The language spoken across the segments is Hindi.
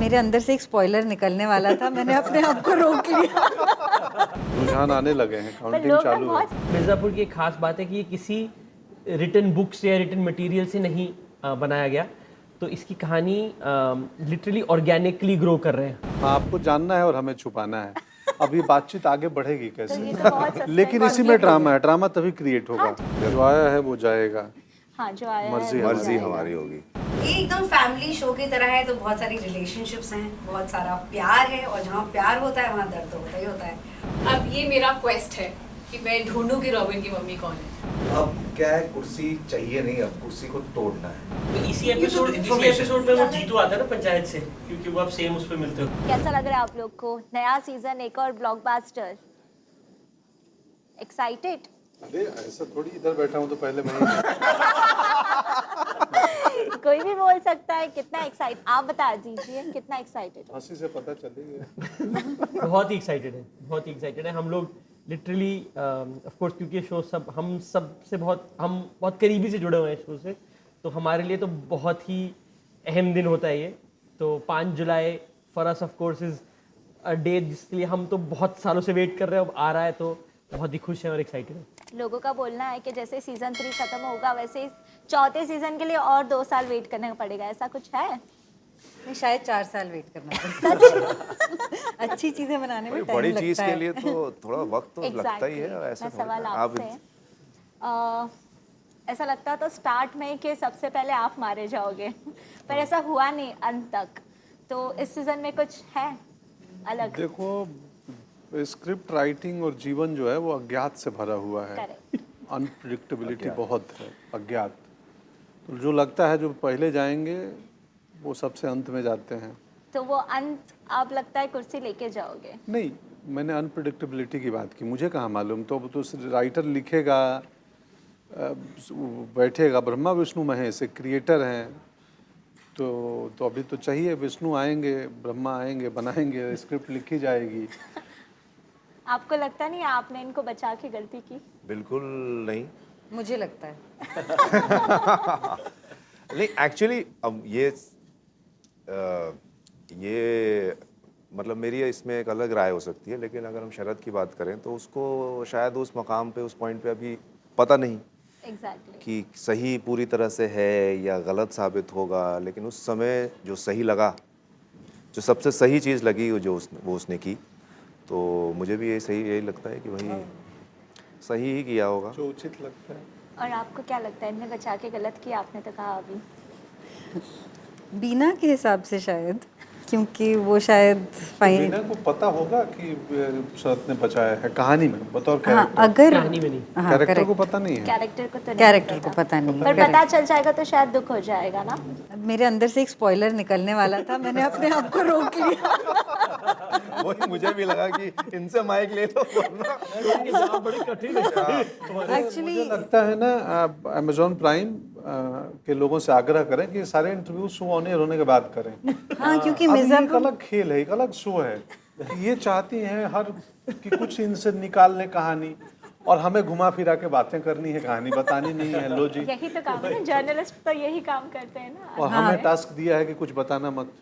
मेरे अंदर से एक स्पॉइलर निकलने वाला था, मैंने अपने आप को रोक लिया। रुझान आने लगे हैं, पर काउंटिंग लोग चालू है। बहुत मिर्ज़ापुर की एक खास बात है कि ये किसी रिटन बुक्स या रिटन मटेरियल से नहीं बनाया गया, तो इसकी कहानी लिटरली ऑर्गेनिकली ग्रो कर रहे हैं। हाँ, आपको जानना है और हमें छुपाना है। अभी बातचीत आगे बढ़ेगी तो कैसे? ये तो बहुत सस्ता लेकिन इसी में ड्रामा है, ड्रामा तभी क्रिएट होगा। जो आया है वो जाएगा। हाँ जो आया मर्जी है वो मर्जी जाएगा। हमारी होगी। ये एकदम फैमिली शो की तरह है, तो बहुत सारी रिलेशनशिप्स हैं, बहुत सारा प्यार है, और जहाँ प्यार होता है वहाँ दर्द तो होता ही होता है। अब ये मेरा क्वेस्ट है कि मैं ढूंढूं कि रॉबिन की मम्मी कौन है। अब क्या है, कुर्सी चाहिए नहीं, अब कुर्सी को तोड़ना है। तो इसी एपिसोड में वो जीतू आता है ना पंचायत से, क्योंकि वो आप सेम उस पे मिलते हो। कैसा लग रहा है आप लोग को? नया सीजन, एक और ब्लॉकबस्टर। एक्साइटेड? अरे ऐसा थोड़ी इधर बैठा हूँ तो पहले मैं कोई भी बोल सकता है। कितना एक्साइट, आप बता दीजिए कितना एक्साइटेड हो? हंसी से पता चलेगा। बहुत ही एक्साइटेड है, बहुत ही एक्साइटेड है हम लोग लिटरली। ऑफ कोर्स क्योंकि ये शो हम बहुत करीबी से जुड़े हुए हैं शो से, तो हमारे लिए तो बहुत ही अहम दिन होता है ये। तो 5 July for us of course is a day जिसके लिए हम तो बहुत सालों से वेट कर रहे हैं, अब आ रहा है तो बहुत ही खुश हैं और एक्साइटेड हैं। लोगों का बोलना है कि जैसे सीजन 3 खत्म होगा वैसे चौथे सीजन के लिए और 2 साल वेट करना पड़ेगा, ऐसा कुछ है? नहीं, शायद 4 साल वेट करना पड़ता। अच्छी चीजें बनाने में टाइम बड़ी लगता चीज है। के लिए तो थोड़ा वक्त तो लगता ही है। Exactly. ऐसा मैं थोड़ी सवाल ना। आपसे ऐसा लगता तो स्टार्ट में कि सबसे पहले आप मारे जाओगे, पर ऐसा हुआ नहीं अंत तक। तो इस सीजन में कुछ है अलग? देखो, स्क्रिप्ट राइटिंग और जीवन जो है वो अज्ञात से भरा हुआ है। Correct. अनप्रिडिक्टेबिलिटी बहुत है, अज्ञात। तो जो लगता है जो पहले जाएंगे वो सबसे अंत में जाते हैं। तो वो अंत आप लगता है कुर्सी लेके जाओगे? नहीं, मैंने अनप्रिडिक्टेबिलिटी की बात की, मुझे कहाँ मालूम। तो राइटर लिखेगा, बैठेगा, ब्रह्मा विष्णु महेश एक क्रिएटर हैं, तो अभी तो चाहिए, विष्णु आएंगे, ब्रह्मा आएंगे, बनाएंगे, स्क्रिप्ट लिखी जाएगी। आपको लगता नहीं आपने इनको बचा के गलती की? बिल्कुल नहीं। मुझे लगता है। नहीं, एक्चुअली अब ये मतलब मेरी इसमें एक अलग राय हो सकती है, लेकिन अगर हम शरद की बात करें तो उसको शायद उस मकाम पे, उस पॉइंट पे अभी पता नहीं एग्जैक्टली कि सही पूरी तरह से है या गलत साबित होगा। लेकिन उस समय जो सही लगा, जो सबसे सही चीज़ लगी जो उसने की, तो मुझे भी यही लगता है कि वही सही ही किया होगा, जो उचित लगता है। और आपको क्या लगता है इनने बचा के गलत किया? आपने तो कहा अभी बीना के हिसाब से शायद, क्योंकि वो शायद फाइन। बीना को पता होगा कि शरद ने बचाया है कहानी में, बतौर हाँ, कैरेक्टर। अगर कहानी में नहीं, हाँ, कैरेक्टर को correct। पता नहीं है। कैरेक्टर को तो नहीं कैरेक्टर को पता नहीं है, पर correct। पता चल जाएगा तो शायद दुख हो जाएगा ना। मेरे अंदर से एक स्पॉइलर निकलने वाला था, मैंने अपने आप को रोक लिया। वही मुझे भी लगा कि इनसे माइक ले लो वरना बड़ी कठिन है। एक्चुअली मुझे लगता है ना, अमेजॉन प्राइम के लोगों से आग्रह करें कि सारे इंटरव्यू शो ऑन एयर होने के बाद करें। हाँ, क्योंकि अब ये एक मिर्जापुर अलग खेल है, एक अलग शो है। ये चाहती हैं हर कि कुछ इनसे निकाल लें कहानी, और हमें घुमा फिरा के बातें करनी है, कहानी बतानी नहीं है। लो जी। यही तो काम है ना, जर्नलिस्ट तो यही काम करते हैं ना। और हमें टास्क दिया है कि कुछ बताना मत।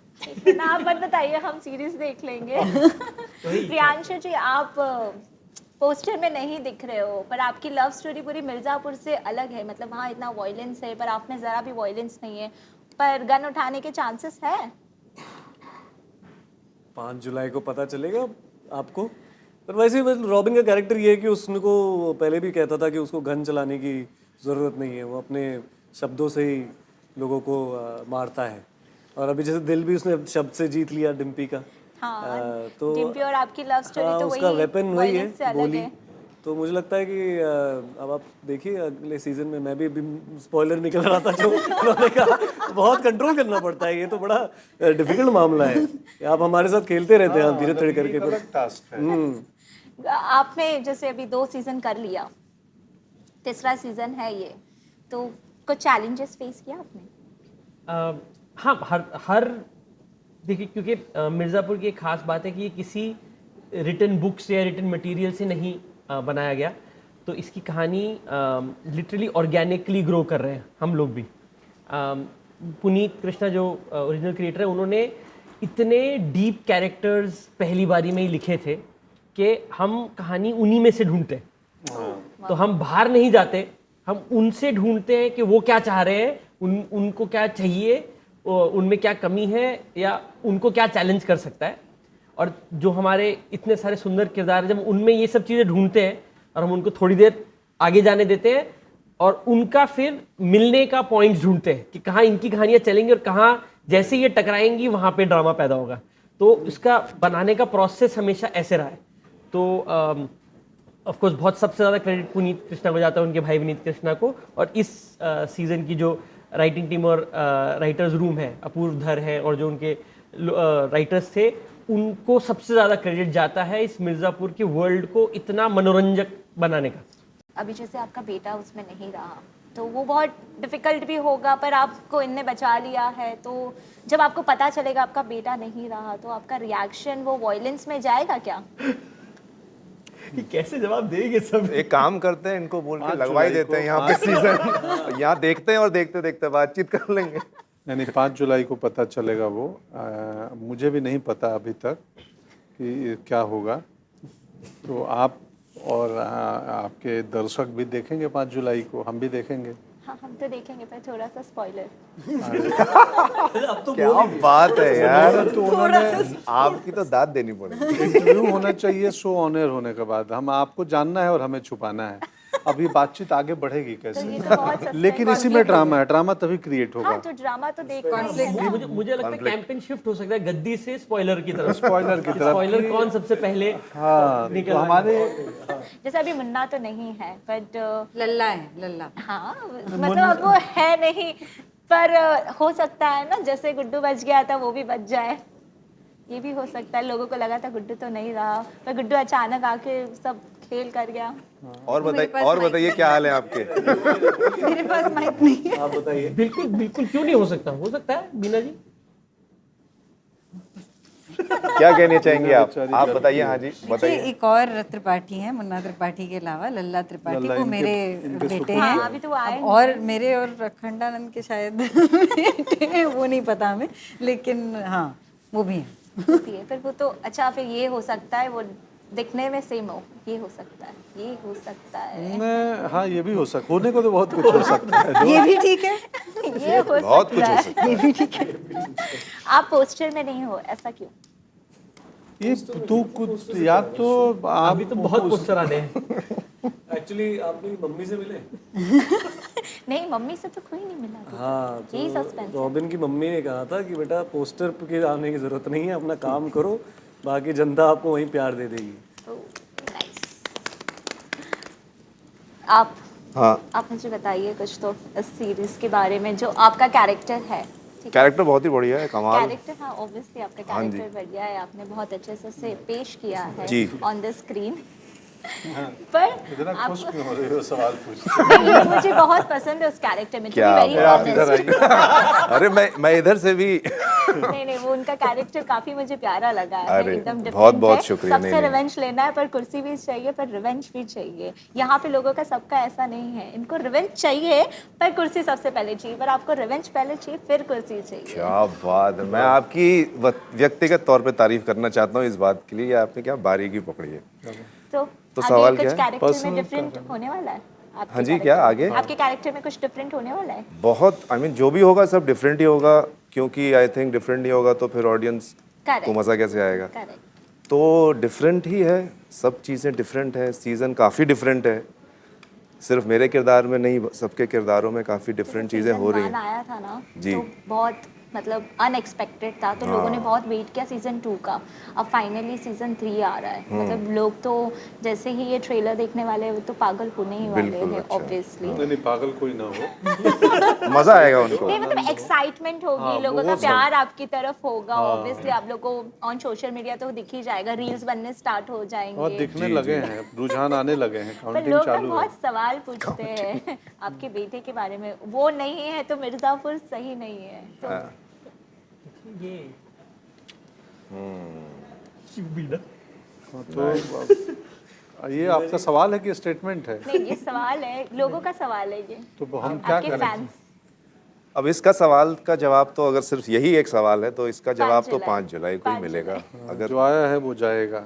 ना आप मत बताइए, हम सीरीज देख लेंगे। प्रियांशु जी, आप पोस्टर में नहीं दिख रहे हो, पर आपकी लव स्टोरी पूरी मिर्जापुर से अलग है। मतलब हाँ, इतना वॉयलेंस है, पर आप में जरा भी वॉयलेंस नहीं है, पर गन उठाने के चांसेस है? 5 जुलाई को पता चलेगा आपको। पर वैसे ही रॉबिन का कैरेक्टर ये है कि उसको पहले भी कहता था कि उसको गन चलाने की ज़रूरत नहीं है, वो अपने शब्दों से ही लोगों को मारता है। और अभी जैसे दिल भी उसने शब्द से जीत लिया डिम्पी का। हाँ, तो डिम्पी और आपकी लव स्टोरी तो उसका वही वेपन वही violence से है, अलग गोली। है। तो मुझे लगता है कि अब आप देखिए अगले सीजन में, मैं भी स्पॉइलर निकल रहा था जो उन्होंने कहा, बहुत कंट्रोल करना पड़ता है। ये तो बड़ा डिफिकल्ट मामला है कि आप हमारे साथ खेलते रहते हैं धीरे धीरे करके। अलग टास्क है। आपने जैसे अभी 2 सीजन कर लिया, तीसरा सीजन है ये, तो कुछ चैलेंजेस फेस किया आपने? हाँ, हर देखिए, क्योंकि मिर्ज़ापुर की एक खास बात है कि ये किसी रिटन बुक्स या रिटन मटेरियल से नहीं बनाया गया, तो इसकी कहानी लिटरली ऑर्गेनिकली ग्रो कर रहे हैं हम लोग भी। पुनीत कृष्णा जो ओरिजिनल क्रिएटर है, उन्होंने इतने डीप कैरेक्टर्स पहली बारी में ही लिखे थे कि हम कहानी उन्हीं में से ढूंढते हैं। तो हम बाहर नहीं जाते, हम उनसे ढूंढते हैं कि वो क्या चाह रहे हैं, उनको क्या चाहिए, उनमें क्या कमी है या उनको क्या चैलेंज कर सकता है। और जो हमारे इतने सारे सुंदर किरदार, जब उनमें ये सब चीज़ें ढूंढते हैं और हम उनको थोड़ी देर आगे जाने देते हैं और उनका फिर मिलने का पॉइंट ढूंढते हैं कि कहाँ इनकी कहानियाँ चलेंगी और कहाँ जैसे ये टकराएंगी वहाँ पे ड्रामा पैदा होगा। तो इसका बनाने का प्रोसेस हमेशा ऐसे रहा है। तो ऑफ कोर्स बहुत सबसे ज़्यादा क्रेडिट पुनीत कृष्णा को जाता है, उनके भाई विनीत कृष्णा को। और इस सीज़न की जो राइटिंग टीम और राइटर्स रूम है, अपूर्व धर है और जो उनके राइटर्स थे, उनको सबसे ज़्यादा क्रेडिट जाता है इस मिर्ज़ापुर के वर्ल्ड को इतना मनोरंजक बनाने का। अभी जैसे आपका बेटा उसमें नहीं रहा तो वो बहुत डिफिकल्ट भी होगा, पर आपको इनने बचा लिया है। तो जब आपको पता चलेगा आपका बेटा नहीं रहा तो आपका रिएक्शन वो वॉयलेंस में जाएगा क्या? कि कैसे जवाब देंगे सब? एक काम करते हैं, इनको बोल के लगवाई देते हैं यहाँ पे सीजन, यहाँ देखते हैं और देखते देखते बातचीत कर लेंगे। यानी 5 जुलाई को पता चलेगा वो। मुझे भी नहीं पता अभी तक कि क्या होगा। तो आप और आपके दर्शक भी देखेंगे 5 जुलाई को, हम भी देखेंगे। हाँ, हम तो देखेंगे, पर थोड़ा सा स्पॉइलर। अब तो क्या बात है यार, तो उन्होंने आपकी तो दाद देनी पड़ेगी। इंटरव्यू होना चाहिए शो ऑन एयर होने के बाद। हम आपको जानना है और हमें छुपाना है। अभी बातचीत आगे बढ़ेगी कैसे? तो ये तो बहुत सस्ता लेकिन है। इसी में ड्रामा है, ड्रामा तभी क्रिएट होगा। हाँ, तो ड्रामा तो देखना ही है ना। मुझे लगता है कैंपेन शिफ्ट हो सकता है गद्दी से स्पॉइलर की तरफ। स्पॉइलर की तरफ। स्पॉइलर कौन सबसे पहले हाँ, निकल तो हमारे जैसे अभी मुन्ना तो नहीं है, बट लल्ला है, लल्ला। हाँ, मतलब अब वो है नहीं, पर हो सकता है ना, जैसे गुड्डू बच गया था वो भी बच जाए। ये भी हो सकता है। लोगों को लगा था गुड्डू तो नहीं रहा, पर गुड्डू अचानक आके सब खेल कर गया। और बताइए क्या हाल है आपके? मेरे पास माइक नहीं है। आप बताइए। बिल्कुल बिल्कुल, क्यों नहीं हो सकता? हो सकता है बीना जी। क्या कहना चाहेंगे आप बताइए। हाँ जी देखिए, बताइए। एक और त्रिपाठी है मुन्ना त्रिपाठी के अलावा, लल्ला त्रिपाठी। लल्ला, वो मेरे इनके बेटे हाँ, हैं। अभी तो वो आए अब और मेरे और अखंडानंद के शायद बेटे हैं, वो नहीं पता हमें, लेकिन हाँ वो भी हैं। होती है। पर वो तो अच्छा, फिर ये हो सकता है वो दिखने में सेम हो, ये हो सकता है, ये हो सकता है। हाँ, ये भी हो सकता, होने को तो बहुत कुछ हो सकता है। ये भी ठीक है। ये हो बहुत कुछ सकता हो है। सकता है। ये भी ठीक है। आप पोस्टर में नहीं हो, ऐसा क्यों? ये तू कुछ या तो आप अभी तो बहुत पोस्टर आने हैं। एक्चुअली आप मेरी मम्मी से मिले? नहीं, मम्मी से तो कोई नहीं मिला अभी। हाँ, यही तो सस्पेंस। रॉबिन की मम्मी ने कहा था कि बेटा पोस्टर के आने की जरूरत नहीं है, अपना काम करो, बाकी जनता आपको वहीं प्यार दे देगी। नाइस। आप हाँ, मुझे बताइए कुछ तो इस सीरीज के बारे में, जो आपका कैरेक्टर है। कैरेक्टर बहुत ही बढ़िया है, कमाल। कैरेक्टर, हाँ, ऑब्वियसली आपका हाँ जी। कैरेक्टर बढ़िया है, आपने बहुत अच्छे से उसे पेश किया है जी। On the screen. पर इतना खुश आपको क्यों हो रहे हो सवाल पूछ? नहीं, मुझे बहुत पसंद है उस कैरेक्टर में। क्या वेरी आप इधर आइए। अरे मैं इधर से भी नहीं, वो उनका कैरेक्टर काफी मुझे प्यारा लगा है, अरे, एकदम डिफरेंट बहुत बहुत है। शुक्रिया। सबसे नहीं, रिवेंज लेना है, पर कुर्सी भी चाहिए, पर रिवेंज भी चाहिए। यहाँ पे लोगों का सबका ऐसा नहीं है, इनको रिवेंज चाहिए पर कुर्सी सबसे पहले चाहिए, पर आपको रिवेंज पहले चाहिए फिर कुर्सी चाहिए। क्या बात है। मैं आपकी व्यक्तिगत तौर पे तारीफ करना चाहता हूँ इस बात के लिए, आपने क्या बारीकी पकड़ी है। तो आगे सवाल कुछ क्या है? कैरेक्टर में डिफरेंट होने वाला है आपके हाँ जी, character क्या में? आगे? आपके कैरेक्टर में कुछ डिफरेंट होने वाला है? बहुत जो भी होगा सब डिफरेंट ही होगा, क्योंकि आई थिंक डिफरेंट नहीं होगा तो फिर ऑडियंस Correct. को मज़ा कैसे आएगा। करेक्ट। तो डिफरेंट ही है, सब चीज़ें डिफरेंट है, सीज़न काफ़ी डिफरेंट है, सिर्फ मेरे किरदार में नहीं, सबके किरदारों में काफ़ी डिफरेंट चीज़ें हो रही हैं। आया था ना, जी। तो बहुत मतलब अनएक्सपेक्टेड था, तो लोगों ने बहुत वेट किया सीजन 2 का। अब फाइनली सीजन 3 आ रहा है, मतलब लोग तो जैसे ही ये ट्रेलर देखने वाले हैं वो तो पागल होने ही वाले बिल्कुल, हैं अच्छा। ऑब्वियसली। नहीं, पागल कोई ना हो। मज़ा आएगा उनको। नहीं, मतलब एक्साइटमेंट होगी, लोगों का प्यार आपकी तरफ होगा ऑब्वियसली। आप लोगों को ऑन सोशल मीडिया तो दिख ही जाएगा, रील्स बनने स्टार्ट हो और जाएंगे। दिखने लगे हैं, रुझान आने लगे हैं, पर काउंटिंग लोग ना चालू है। बहुत सवाल पूछते हैं आपके बेटे के बारे में। वो नहीं है तो मिर्जापुर सही नहीं है, तो ये तो ये आपका सवाल है कि स्टेटमेंट है? नहीं, ये सवाल है, लोगों का सवाल है ये, तो हम क्या आपके करें? फैंस। अब इसका सवाल का जवाब तो अगर सिर्फ यही एक सवाल है तो इसका जवाब तो 5 जुलाई को ही 5 मिलेगा। अगर जो आया है वो जाएगा,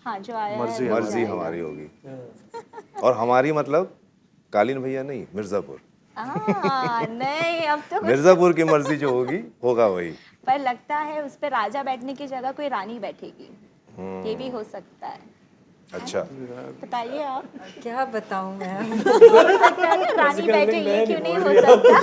हाँ जो आया मर्जी है मर्जी हमारी होगी, और हमारी मतलब कालीन भैया नहीं, मिर्जापुर। नहीं अब तो मिर्जापुर की मर्जी जो होगी होगा वही। पर लगता है उस पर राजा बैठने की जगह कोई रानी बैठेगी, ये भी हो सकता है। अच्छा, बताइए आप। क्या बताऊं मैं? रानी बैठे ये क्यों नहीं हो सकता?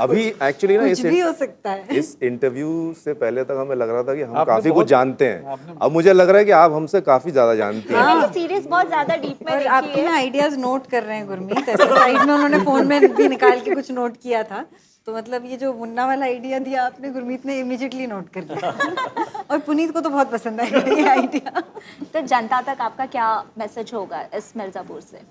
अभी एक्चुअली ना कुछ भी हो सकता है। इस इंटरव्यू से पहले तक हमें लग रहा था कि हम काफी कुछ जानते हैं, अब मुझे लग रहा है कि आप हमसे काफी ज्यादा जानती हैं। मैंने सीरीज बहुत ज्यादा डीप में और देखी आपके है। ना आइडियाज नोट कर रहे हैं गुरमीत, ऐसे साइड में उन्होंने फोन में भी निकाल के कुछ नोट किया था, तो मतलब ये जो मुन्ना वाला आइडिया दिया आपने, गुरमीत ने इमीडिएटली नोट कर लिया। और पुनीत को तो बहुत पसंद आएगा ये आइडिया। तो जनता तक आपका क्या मैसेज होगा इस मिर्जापुर से?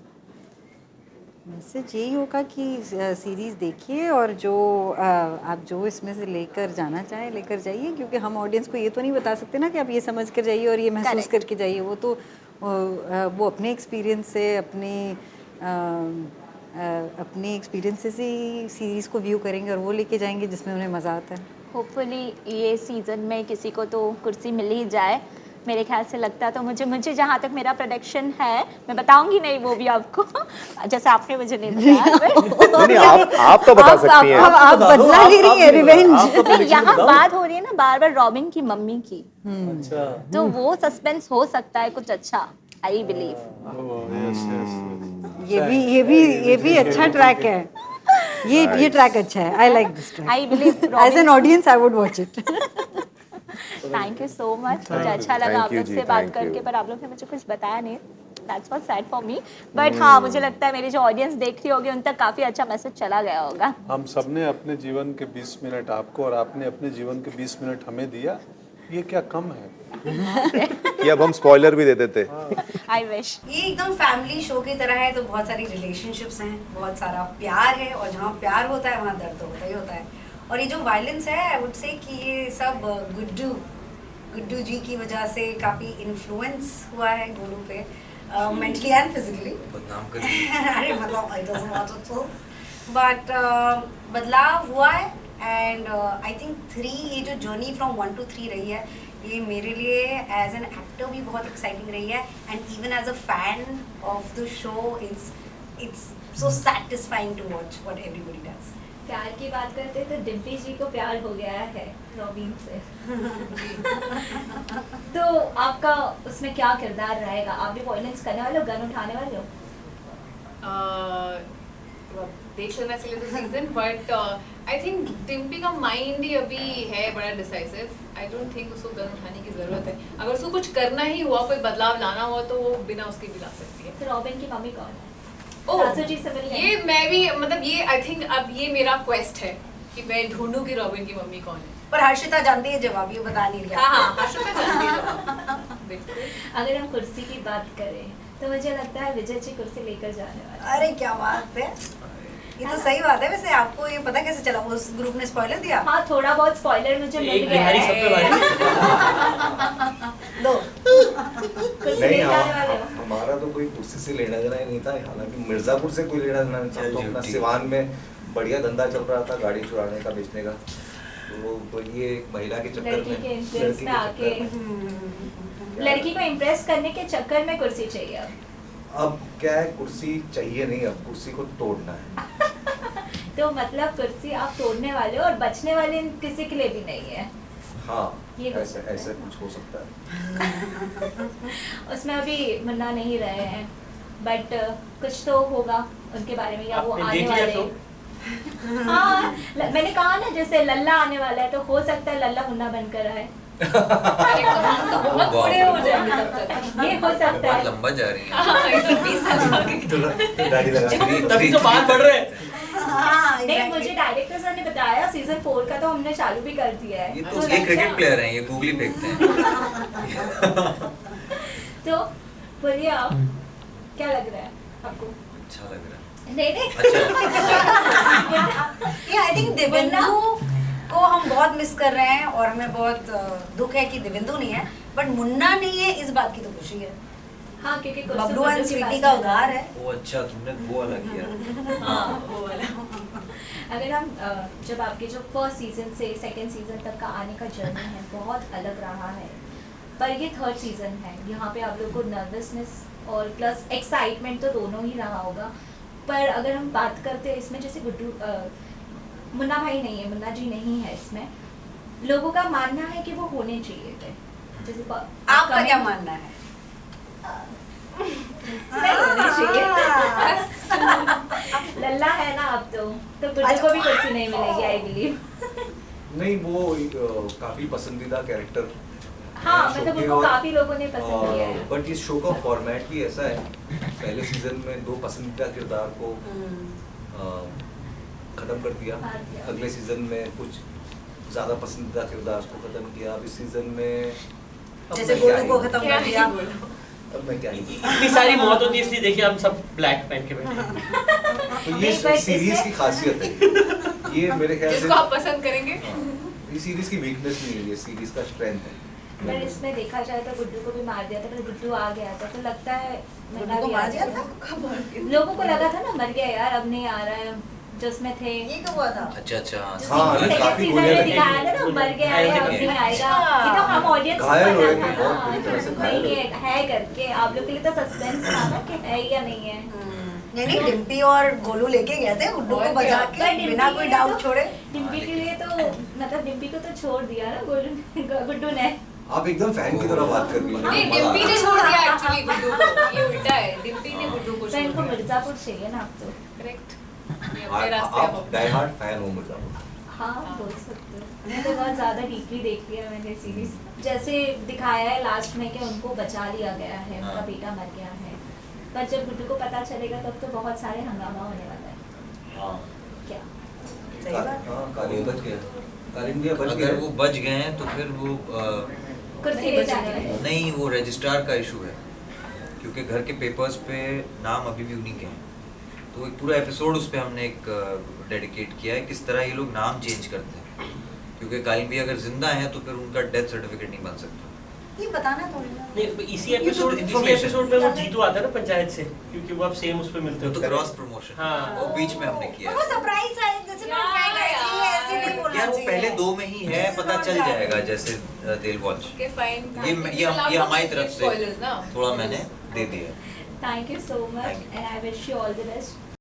मैसेज यही होगा कि सीरीज़ देखिए और जो आप जो इसमें से लेकर जाना चाहें लेकर जाइए, क्योंकि हम ऑडियंस को ये तो नहीं बता सकते ना कि आप ये समझ कर जाइए और ये महसूस Correct. करके जाइए। वो तो वो अपने एक्सपीरियंस से अपने एक्सपीरियंसेस ही सीरीज़ को व्यू करेंगे और वो लेके जाएंगे जिसमें उन्हें मज़ा आता है। होपफुली ये सीजन में किसी को तो कुर्सी मिल ही जाए। मेरे ख्याल से लगता तो मुझे जहाँ तक मेरा प्रोडक्शन है, मैं बताऊंगी नहीं वो भी आपको, जैसे आपने मुझे नहीं बताया। नहीं, आप तो बता सकती हैं। आप बदला ले रही हैं, रिवेंज। यहाँ बात हो रही है ना बार बार रॉबिन की मम्मी की, अच्छा, तो वो सस्पेंस हो सकता है कुछ अच्छा, आई बिलीव। ये भी अच्छा ट्रैक है। ये ट्रैक अच्छा है। I like this track. I believe as an audience I would watch it. Thank you so much, मुझे अच्छा लगा Thank आप you लोग जी, से बात thank करके, you. पर आप लोग ने मुझे कुछ बताया नहीं। That's what sad for me, but हाँ मुझे लगता है मेरी जो ऑडियंस देख रही होगी उन तक काफी अच्छा मैसेज चला गया होगा। हम सबने अपने जीवन के 20 मिनट आपको और आपने अपने जीवन के 20 मिनट हमें दिया, ये क्या कम है? कि अब हम स्पॉइलर भी दे देते। I wish. ये एकदम फैमिली शो की तरह है, तो बहुत सारी रिलेशनशिप्स हैं, बहुत सारा प्यार है, और जहाँ प्यार होता है वहाँ दर्द तो होता ही होता है। और ये जो वायलेंस है, आई वुड से कि ये सब गुड्डू जी की वजह से काफ़ी इन्फ्लुएंस हुआ है गोलू पे, मेंटली एंड फिजिकली। अरे मतलब it doesn't matter too. But बदलाव हुआ है, एंड आई थिंक 3 ये जो जर्नी फ्रॉम 1 to 3 रही है, ये मेरे लिए एज एन एक्टर भी बहुत एक्साइटिंग रही है, and even as a fan of the show it's so satisfying to watch what everybody does. प्यार की बात करते तो डिम्पी जी को प्यार हो गया है रॉबिन से। तो आपका उसमें क्या किरदार रहेगा? आप भी वायलेंस करने वाले हो, गन उठाने वाले हो? देख लेना चाहिए तो season, but I think Dimpy का माइंड ही अभी है बड़ा डिसाइसिव। आई डोंट थिंक उसको गन उठाने की जरूरत है। अगर उसको कुछ करना ही हुआ, कोई बदलाव लाना हुआ, तो वो बिना उसके भी ला सकती है। तो रॉबिन की मम्मी कौन है? ओह, सासू जी से मिली है? ये मैं भी मतलब ये आई थिंक अब ये मेरा क्वेस्ट है कि मैं ढूंढूं कि रॉबिन की मम्मी कौन है। पर हर्षिता जानती है जवाब, ये बता नहीं रही। हाँ, हर्षिता जानती है जवाब। बिल्कुल। अगर हम कुर्सी की बात करें तो मुझे लगता है विजय जी कुर्सी लेकर जाने वाले हैं। अरे क्या बात है, ये तो सही बात है। वैसे आपको ये पता कैसे चला? उस ग्रुप ने स्पॉइलर दिया? हाँ, थोड़ा बहुत स्पॉइलर मुझे मिल गया बिहारी है। सब पे भारी। दो कुर्सी नहीं, लेकर आने वाले हो? हमारा तो कोई कुर्सी से लेना देना ही नहीं था। हालांकि मिर्जापुर से कोई लेना देना नहीं था, तो अपना सिवान में बढ़िया धंधा चल रहा था, गाड़ी चुराने का, बेचने का। तो ये एक महिला के चक्कर लड़की में, के इन्फ्लुएंस में आके लड़की को इम्प्रेस करने के चक्कर में कुर्सी चाहिए अब क्या है, कुर्सी चाहिए नहीं, अब कुर्सी को तोड़ना है। तो मतलब कुर्सी आप तोड़ने वाले हो और बचने वाले किसी के लिए भी नहीं है। हाँ, ये हो ऐसे सकता है। ऐसे कुछ हो सकता है। उसमें अभी मुन्ना नहीं रहे हैं, बट कुछ तो होगा उनके बारे में, या वो आपने आने देख लिया वाले तो? हाँ, मैंने कहा ना जैसे लल्ला आने वाला है, तो हो सकता है लल्ला मुन्ना बनकर आए। हम तो बहुत बूढ़े हो जाएंगे तब तक। ये हो सकता है। लंबा जा रही है। हाँ, एकदम 20 साल आगे। गाड़ी लगा तभी तो बात बढ़ रहे हैं। हाँ, नहीं, exactly. मुझे डायरेक्टर सर ने बताया सीजन 4 का तो हमने चालू भी कर दिया है। ये तो तो ये अच्छा। क्रिकेट प्लेयर हैं, ये गूगली फेंकते हैं। तो बोलिए आप, क्या लग रहा है आपको? अच्छा लग रहा है। नहीं नहीं, अच्छा, ये आई थिंक दिव्यंदु को हम बहुत मिस कर रहे हैं, और हमें बहुत दुख है कि दिव्यंदु नहीं है, बट मुन्ना नहीं है, इस बात की तो खुशी है। हाँ, क्योंकि बबलू एंड स्वीटी का उधार है। वो अच्छा तुमने वो वाला किया। हाँ, वो वाला। अगर हम जब आपके जो फर्स्ट सीजन से सेकंड सीजन तक का आने का जर्नी है बहुत अलग रहा है, पर ये थर्ड सीजन है, यहाँ पे आप लोग को नर्वसनेस और प्लस एक्साइटमेंट तो दोनों ही रहा होगा। पर अगर हम बात करते हैं इसमें, जैसे गुड्डू मुन्ना भाई नहीं है, मुन्ना जी नहीं है इसमें, लोगों का मानना है कि वो होने चाहिए थे, जैसे आपका क्या मानना है? नहीं होने चाहिए। लल्ला है ना अब तो गुड्डू को भी कुर्सी नहीं मिलेगी आई बिलीव। नहीं, वो काफी पसंदीदा कैरेक्टर। हाँ, मतलब उनको काफी लोगों ने पसंद किया है। बट इस शो का फॉर्मेट भी ऐसा है, पहले सीजन में 2 पसंदीदा किरदार को खत्म कर दिया, अगले सीजन में कुछ ज्यादा पसंदीदा किरदार को खत्म किया, अब इस सीजन में जैसे गोलू को खत्म कर दिया। अब मैं क्या ही इतनी सारी मौत होती है, इसलिए देखिए हम सब ब्लैक पहन के बैठे हैं। तो ये सीरीज की खासियत है, ये मेरे ख्याल से जिसको आप पसंद करेंगे। ये सीरीज की वीकनेस नहीं है, ये सीरीज का स्ट्रेंथ है। पर इसमें देखा जाए तो गुड्डू को भी मार दिया था, पर गुड्डू आ गया था तो लगता है गुड्डू को मार दिया था? लोगों को लगा था ना मर गया यार, अब नहीं आ रहा है, जो उसमें थे ये कब हुआ था? अच्छा हाँ, सेकंड काफी सीजन गोलियां में लगी दिखाया था ना, मर गया है अब नहीं आएगा, ये तो हम ऑडियंस को घायल हुए पता थे, था बहुत बुरी तरह से ना घायल नहीं हुए है करके, आप लोग के लिए तो सस्पेंस था ना कि है या नहीं है। नहीं, डिम्पी और गोलू लेके गए थे गुड्डू को बजा पर के डिम्पी बिना के कोई लिए डाउट तो- छोड़े। डिम्पी के लिए तो मतलब डिम्पी को तो छोड़ दिया ना गुड्डू ने। आप एकदम फैन की तरह बात कर रही हैं। नहीं, डिम्पी ने छोड़ दिया एक्चुअली गुड्डू को, ये उल्टा है, डिम्पी ने गुड्डू को तो छोड़ इनको दिया। मिर्जापुर चाहिए ना अब तो। करेक्ट, ये अपने रास्ते आप अब डाई हार्ड फैन हो मिर्जापुर। हाँ बोल सकते हो, मैं तो बहुत ज़्यादा डीपली देख लिया मैंने सीरीज। जैसे दिखाया है लास्ट में कि उनको बचा लिया गया है, उनका बेटा मर गया है, पर जब गुड्डू को पता चलेगा तब तो बहुत सारे हंगामा होने वाला है। हाँ, क्या हाँ, कालीन बच गया, कालीन भी बच अगर वो गया। बच गए हैं तो फिर वो कुर्सी ले जाने वाले। नहीं, वो रजिस्ट्रार का इशू है, क्योंकि घर के पेपर्स पे नाम अभी भी उन्हीं के हैं। तो एक पूरा एपिसोड उस पर हमने एक डेडिकेट किया है किस तरह ये लोग नाम चेंज करते हैं, क्योंकि कालीन भी अगर जिंदा हैं तो फिर उनका डेथ सर्टिफिकेट नहीं बन सकता। ये बताना थोड़ी ना। नहीं, इसी एपिसोड में वो जीतू आता है ना पंचायत से, क्योंकि वो अब सेम उस पे मिलते वो तो हैं। क्रॉस प्रमोशन, हाँ। वो बीच में हमने किया और वो है। सरप्राइज है, जैसे मैं फैन है, ये ऐसे नहीं बोलना यार वो चाहिए। पहले 2 में ही है, पता चल जाएगा, जैसे देल वॉच। के फाइन। ये हमारी तरफ से Spoilers ना। थोड़ा मैंने दे दिया है। Thank you so much and I wish you all the best